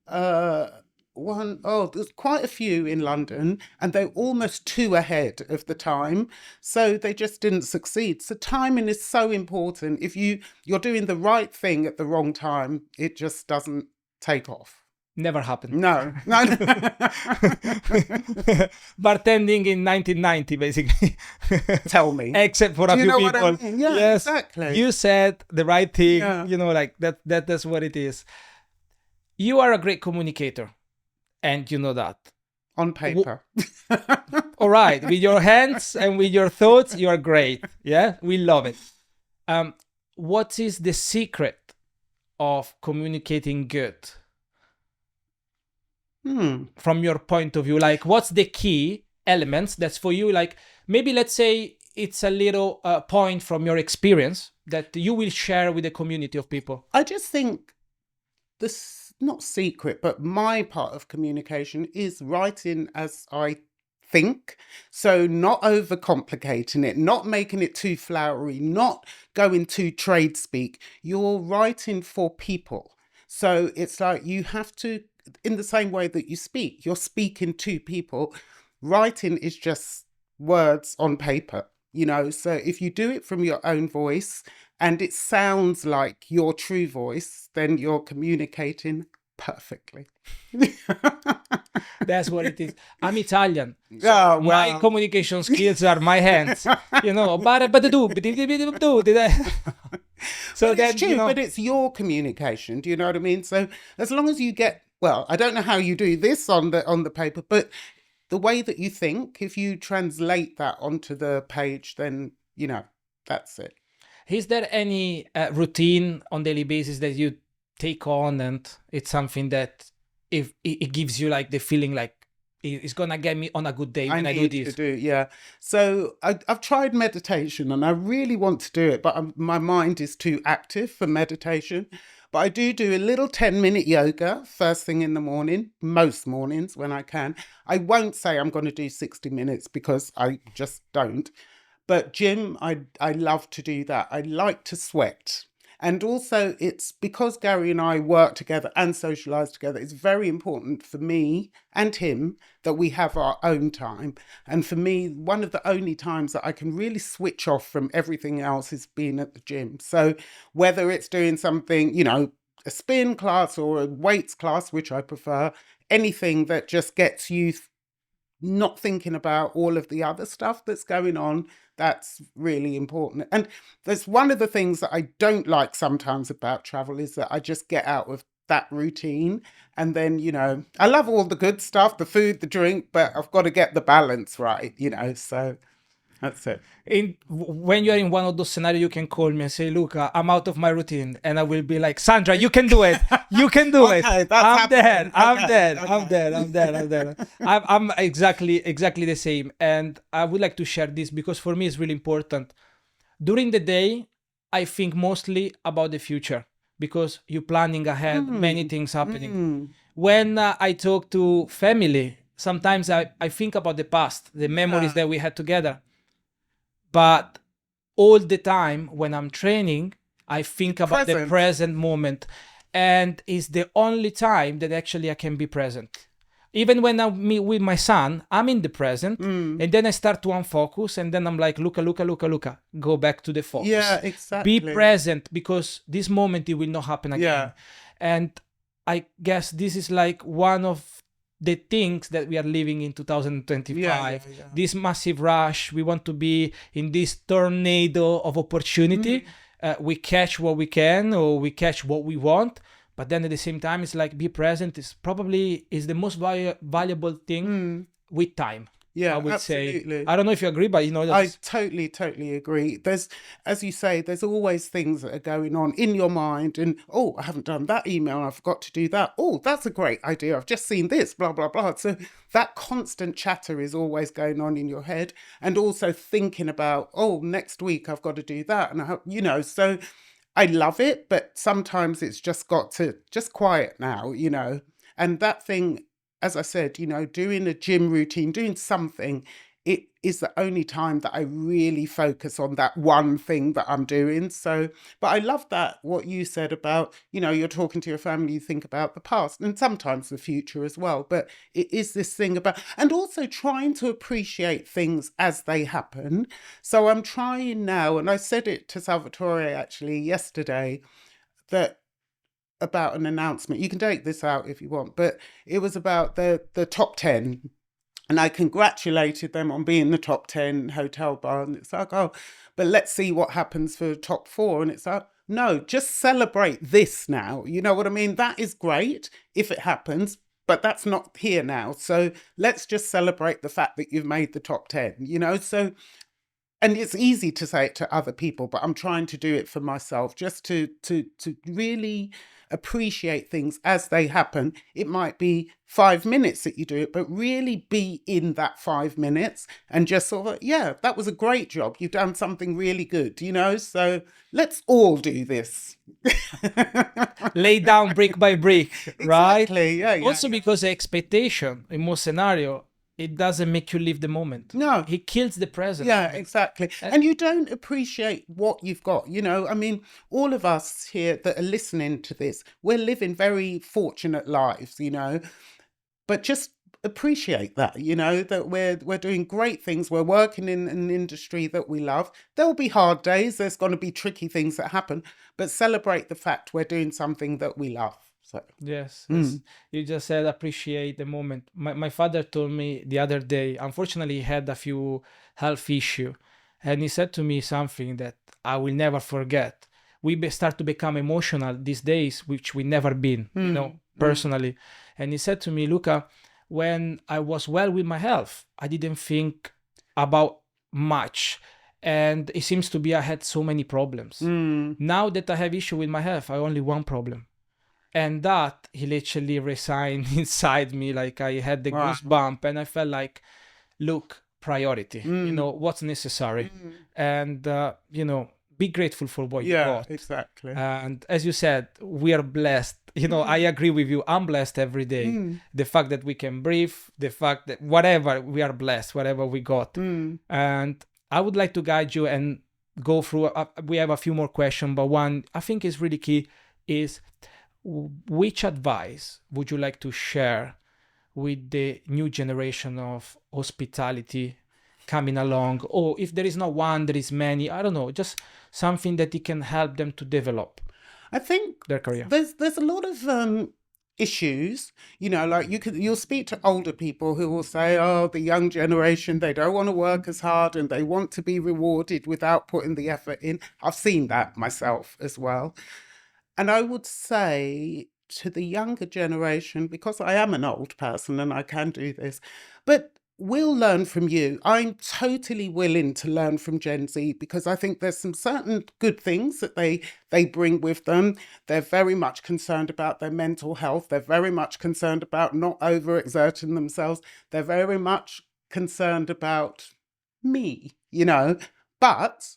Speaker 2: there's quite a few in London and they're almost 2 ahead of the time, so they just didn't succeed. So timing is so important. If you're doing the right thing at the wrong time, it just doesn't take off.
Speaker 1: Never happened.
Speaker 2: No.
Speaker 1: Bartending in 1990, basically.
Speaker 2: Tell me.
Speaker 1: Except for a few people.
Speaker 2: What I mean? Yeah,
Speaker 1: yes,
Speaker 2: exactly.
Speaker 1: You said the right thing.
Speaker 2: Yeah.
Speaker 1: Like that's what it is. You are a great communicator, and you know that.
Speaker 2: On paper.
Speaker 1: All right. With your hands and with your thoughts, you are great. Yeah, we love it. What is the secret of communicating good? From your point of view, like, what's the key elements that's for you? Like, maybe let's say it's a little point from your experience that you will share with the community of people.
Speaker 2: I just think this, not secret, but my part of communication is writing as I think. So not overcomplicating it, not making it too flowery, not going too trade speak. You're writing for people. So it's like you have to, in the same way that you speak, you're speaking to people. Writing is just words on paper, so if you do it from your own voice and it sounds like your true voice, then you're communicating perfectly.
Speaker 1: That's what it is. I'm Italian. So
Speaker 2: well,
Speaker 1: my communication skills are my hands. So
Speaker 2: it's true, but it's your communication. Do you know what I mean? So as long as you get, well, I don't know how you do this on the paper, but the way that you think, if you translate that onto the page, then that's it.
Speaker 1: Is there any routine on daily basis that you take on, and it's something that if it gives you like the feeling like it's gonna get me on a good day
Speaker 2: I
Speaker 1: when I do
Speaker 2: need to
Speaker 1: this.
Speaker 2: do, yeah. So I've tried meditation and I really want to do it, but my mind is too active for meditation. But I do a little 10-minute yoga first thing in the morning, most mornings when I can. I won't say I'm going to do 60 minutes because I just don't. But gym, I love to do that. I like to sweat. And also, it's because Gary and I work together and socialize together, it's very important for me and him that we have our own time. And for me, one of the only times that I can really switch off from everything else is being at the gym. So whether it's doing something, you know, a spin class or a weights class, which I prefer, anything that just gets you not thinking about all of the other stuff that's going on, that's really important. And there's one of the things that I don't like sometimes about travel is that I just get out of that routine. And then, you know, I love all the good stuff, the food, the drink, but I've got to get the balance right, you know, so that's it.
Speaker 1: When you're in one of those scenarios, you can call me and say, Luca, I'm out of my routine. And I will be like, Sandra, you can do it. You can do it.
Speaker 2: Okay, that's
Speaker 1: I'm there.
Speaker 2: happening.
Speaker 1: I'm
Speaker 2: Okay,
Speaker 1: there. I'm
Speaker 2: okay.
Speaker 1: there. I'm there. I'm there. I'm exactly the same. And I would like to share this because for me, it's really important. During the day, I think mostly about the future because you're planning ahead, many things happening. When I talk to family, sometimes I think about the past, the memories that we had together. But all the time when I'm training, I think about the
Speaker 2: Present.
Speaker 1: present moment. And it's the only time that actually I can be present. Even when I'm with my son, I'm in the present, and then I start to unfocus, and then I'm like, Luca, go back to the focus.
Speaker 2: Yeah,
Speaker 1: Be
Speaker 2: exactly.
Speaker 1: present because this moment it will not happen again.
Speaker 2: Yeah.
Speaker 1: And I guess this is like one of the things that we are living in 2025.
Speaker 2: Yeah.
Speaker 1: This massive rush, we want to be in this tornado of opportunity. We catch what we can or we catch what we want, but then at the same time it's like be present is probably is the most valuable thing with time.
Speaker 2: Yeah,
Speaker 1: I would
Speaker 2: absolutely.
Speaker 1: say. I don't know if you agree, but you know
Speaker 2: I
Speaker 1: that's
Speaker 2: totally agree. There's, as you say, there's always things that are going on in your mind, and oh, I haven't done that email, I forgot to do that. Oh, that's a great idea. I've just seen this, blah blah blah. So that constant chatter is always going on in your head, and also thinking about, oh, next week I've got to do that, and you know, so I love it, but sometimes it's just got to just quiet now, you know. And that thing, as I said, you know, doing a gym routine, doing something, it is the only time that I really focus on that one thing that I'm doing. So, but I love that what you said about, you know, you're talking to your family, you think about the past and sometimes the future as well. But it is this thing about, and also trying to appreciate things as they happen. So I'm trying now, and I said it to Salvatore actually yesterday, that about an announcement. You can take this out if you want, but it was about the top 10. And I congratulated them on being the top 10 hotel bar. And it's like, oh, but let's see what happens for the top 4. And it's like, no, just celebrate this now. You know what I mean? That is great if it happens, but that's not here now. So let's just celebrate the fact that you've made the top 10, you know? So, and it's easy to say it to other people, but I'm trying to do it for myself, just to really appreciate things as they happen. It might be 5 minutes that you do it, but really be in that 5 minutes and just sort of, yeah, that was a great job. You've done something really good, you know? So let's all do this.
Speaker 1: lay down brick by brick, right?
Speaker 2: Exactly, yeah.
Speaker 1: Also because the expectation in most scenario, it doesn't make you live the moment.
Speaker 2: No.
Speaker 1: He kills the present.
Speaker 2: Yeah, exactly. And you don't appreciate what you've got. You know, I mean, all of us here that are listening to this, we're living very fortunate lives, you know, but just appreciate that, you know, that we're doing great things. We're working in an industry that we love. There'll be hard days. There's going to be tricky things that happen, but celebrate the fact we're doing something that we love. So
Speaker 1: Yes, you just said appreciate the moment. My father told me the other day, unfortunately, he had a few health issue, and he said to me something that I will never forget. Start to become emotional these days, which we never been, you know, personally. And he said to me, Luca, when I was well with my health, I didn't think about much. And it seems to be I had so many problems. Now that I have issue with my health, I only one problem. And that he literally resigned inside me. Like I had the
Speaker 2: Wow.
Speaker 1: goosebump and I felt like, look, priority,
Speaker 2: Mm,
Speaker 1: what's necessary.
Speaker 2: mm.
Speaker 1: And, be grateful for what you
Speaker 2: Yeah,
Speaker 1: got.
Speaker 2: exactly.
Speaker 1: And as you said, we are blessed. I
Speaker 2: Mm,
Speaker 1: agree with you. I'm blessed every day.
Speaker 2: mm,
Speaker 1: The fact that we can breathe, the fact that whatever, we are blessed, whatever we got.
Speaker 2: mm.
Speaker 1: And I would like to guide you and go through. We have a few more questions, but one I think is really key is, which advice would you like to share with the new generation of hospitality coming along? Or if there is not one, there is many. I don't know, just something that it can help them to develop
Speaker 2: I think
Speaker 1: their career.
Speaker 2: there's a lot of issues, like you'll speak to older people who will say, oh, the young generation, they don't want to work as hard and they want to be rewarded without putting the effort in. I've seen that myself as well. And I would say to the younger generation, because I am an old person and I can do this, but we'll learn from you. I'm totally willing to learn from Gen Z because I think there's some certain good things that they bring with them. They're very much concerned about their mental health. They're very much concerned about not overexerting themselves. They're very much concerned about me. But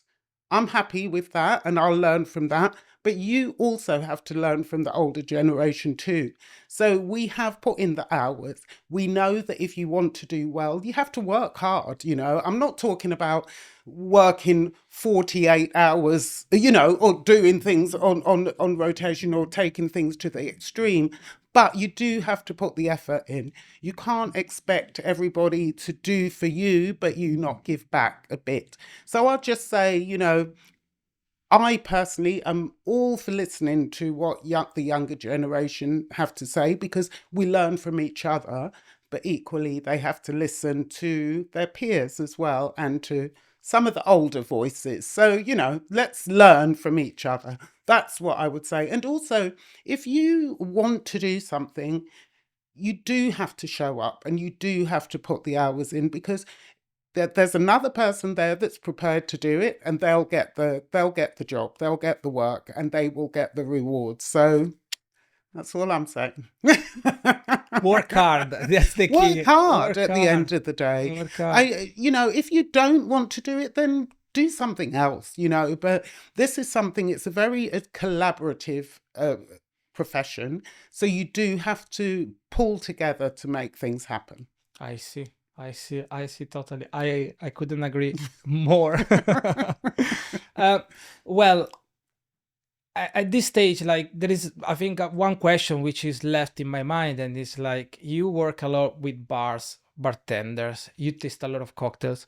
Speaker 2: I'm happy with that and I'll learn from that. But you also have to learn from the older generation too. So we have put in the hours. We know that if you want to do well, you have to work hard. I'm not talking about working 48 hours, or doing things on rotation or taking things to the extreme. But you do have to put the effort in. You can't expect everybody to do for you, but you not give back a bit. So I'll just say, I personally am all for listening to what the younger generation have to say because we learn from each other, but equally they have to listen to their peers as well and to some of the older voices. So, let's learn from each other. That's what I would say. And also, if you want to do something, you do have to show up and you do have to put the hours in because there's another person there that's prepared to do it and they'll get the job, they'll get the work and they will get the reward. So that's all I'm saying.
Speaker 1: Work hard. That's the
Speaker 2: Work
Speaker 1: key.
Speaker 2: hard
Speaker 1: Work
Speaker 2: at the
Speaker 1: hard.
Speaker 2: end of the day.
Speaker 1: Work hard.
Speaker 2: If you don't want to do it, then do something else. But this is something, it's a very collaborative profession. So you do have to pull together to make things happen.
Speaker 1: I see. I see totally. I couldn't agree more. uh, well, at this stage, like there is, I think, one question which is left in my mind, and it's like you work a lot with bars, bartenders, you taste a lot of cocktails.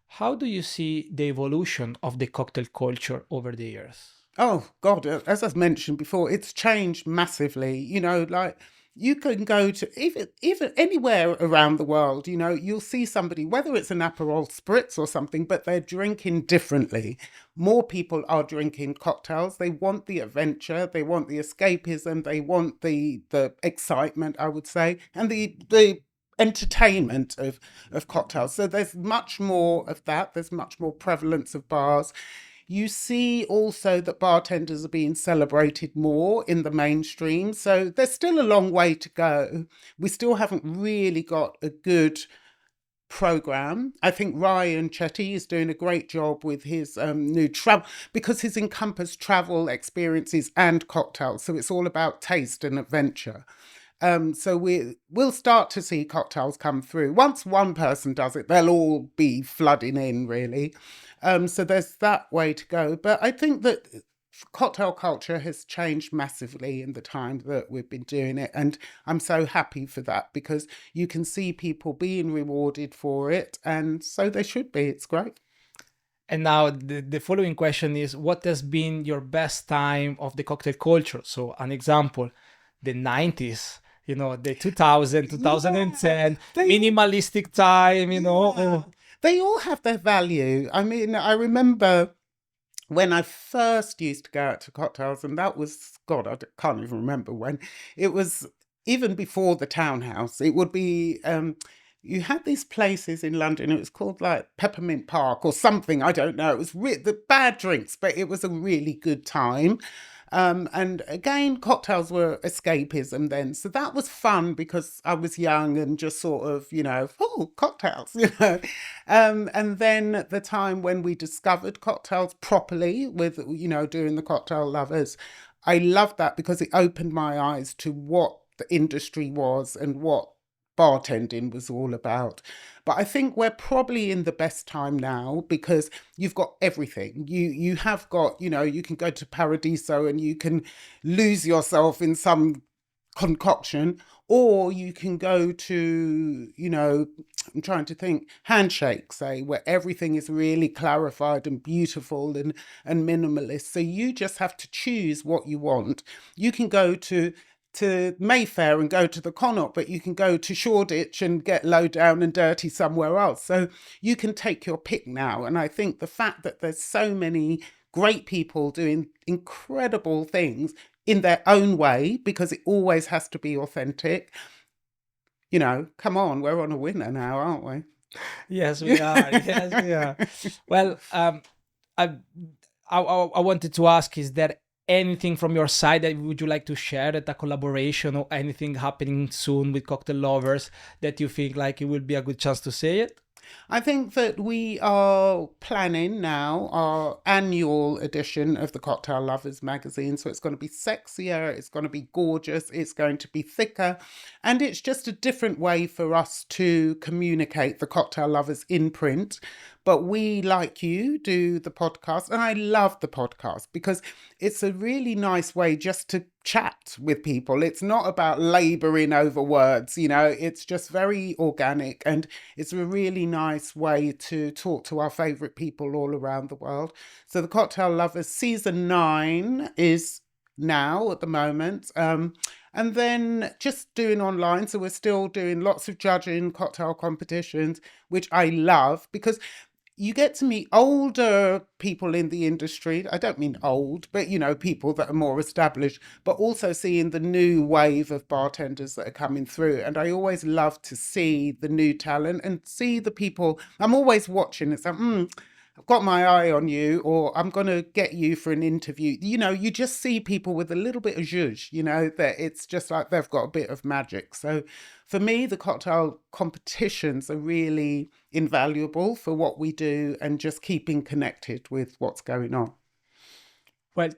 Speaker 1: How do you see the evolution of the cocktail culture over the years?
Speaker 2: Oh God, as I've mentioned before, it's changed massively. Like you can go to even anywhere around the world, you'll see somebody, whether it's an Aperol Spritz or something, but they're drinking differently. More people are drinking cocktails. They want the adventure, they want the escapism, they want the excitement, I would say, and the entertainment of cocktails. So there's much more of that. There's much more prevalence of bars. You see also that bartenders are being celebrated more in the mainstream. So there's still a long way to go. We still haven't really got a good program. I think Ryan Chetty is doing a great job with his new travel because he's encompassed travel experiences and cocktails. So it's all about taste and adventure. So we'll start to see cocktails come through. Once one person does it, they'll all be flooding in, really. So there's that way to go. But I think that cocktail culture has changed massively in the time that we've been doing it. And I'm so happy for that because you can see people being rewarded for it. And so they should be. It's great.
Speaker 1: And now the following question is, what has been your best time of the cocktail culture? So an example, the 90s, the 2000,
Speaker 2: Yeah,
Speaker 1: 2010,
Speaker 2: they
Speaker 1: minimalistic time,
Speaker 2: yeah, they all have their value. I mean, I remember when I first used to go out to cocktails, and that was, God, can't even remember when. It was even before the townhouse. It would be, you had these places in London, it was called like Peppermint Park or something, I don't know. It was the bad drinks, but it was a really good time. And again, cocktails were escapism then. So that was fun because I was young and just sort of, oh, cocktails, And then the time when we discovered cocktails properly with, doing the Cocktail Lovers, I loved that because it opened my eyes to what the industry was and what bartending was all about. But I think we're probably in the best time now because you've got everything. You have got, you can go to Paradiso and you can lose yourself in some concoction, or you can go to, I'm trying to think, Handshake, say, where everything is really clarified and beautiful and minimalist. So you just have to choose what you want. You can go to Mayfair and go to the Connaught, but you can go to Shoreditch and get low down and dirty somewhere else. So you can take your pick now. And I think the fact that there's so many great people doing incredible things in their own way, because it always has to be authentic, come on, we're on a winner now, aren't we?
Speaker 1: Yes, we are. Yes, we are. Well, I, I wanted to ask, is there anything from your side that would you like to share, that a collaboration or anything happening soon with Cocktail Lovers that you think like it will be a good chance to say it?
Speaker 2: I think that we are planning now our annual edition of the Cocktail Lovers magazine. So it's going to be sexier, it's going to be gorgeous, it's going to be thicker. And it's just a different way for us to communicate the Cocktail Lovers in print. But we, like you, do the podcast. And I love the podcast because it's a really nice way just to chat with people. It's not about laboring over words, it's just very organic. And it's a really nice way to talk to our favourite people all around the world. So the Cocktail Lovers season 9 is now at the moment. And then just doing online. So we're still doing lots of judging, cocktail competitions, which I love because you get to meet older people in the industry. I don't mean old, but, people that are more established, but also seeing the new wave of bartenders that are coming through. And I always love to see the new talent and see the people. I'm always watching. It's like, I've got my eye on you, or I'm going to get you for an interview. You just see people with a little bit of zhuzh, that it's just like they've got a bit of magic. So for me, the cocktail competitions are really invaluable for what we do and just keeping connected with what's going on.
Speaker 1: Well,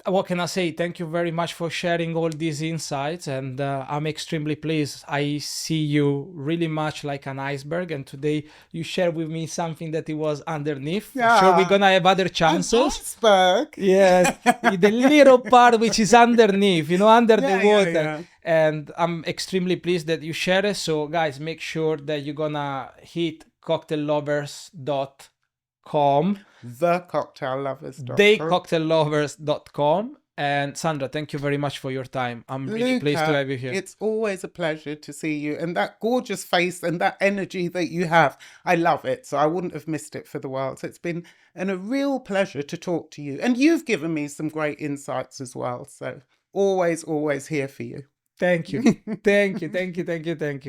Speaker 1: what can I say? Thank you very much for sharing all these insights, and I'm extremely pleased. I see you really much like an iceberg, and today you shared with me something that it was underneath.
Speaker 2: Yeah,
Speaker 1: sure, we're gonna have other
Speaker 2: an
Speaker 1: chances.
Speaker 2: iceberg.
Speaker 1: Yes, the little part which is underneath, under the water.
Speaker 2: Yeah.
Speaker 1: And I'm extremely pleased that you share it. So, guys, make sure that you're gonna hit cocktaillovers.com.
Speaker 2: TheCocktailLovers.com.
Speaker 1: TheCocktailLovers.com. And Sandra, thank you very much for your time. I'm really pleased to have you here.
Speaker 2: It's always a pleasure to see you, and that gorgeous face and that energy that you have. I love it. So I wouldn't have missed it for the world. So it's been a real pleasure to talk to you. And you've given me some great insights as well. So always, always here for you.
Speaker 1: Thank you. Thank you. Thank you. Thank you. Thank you.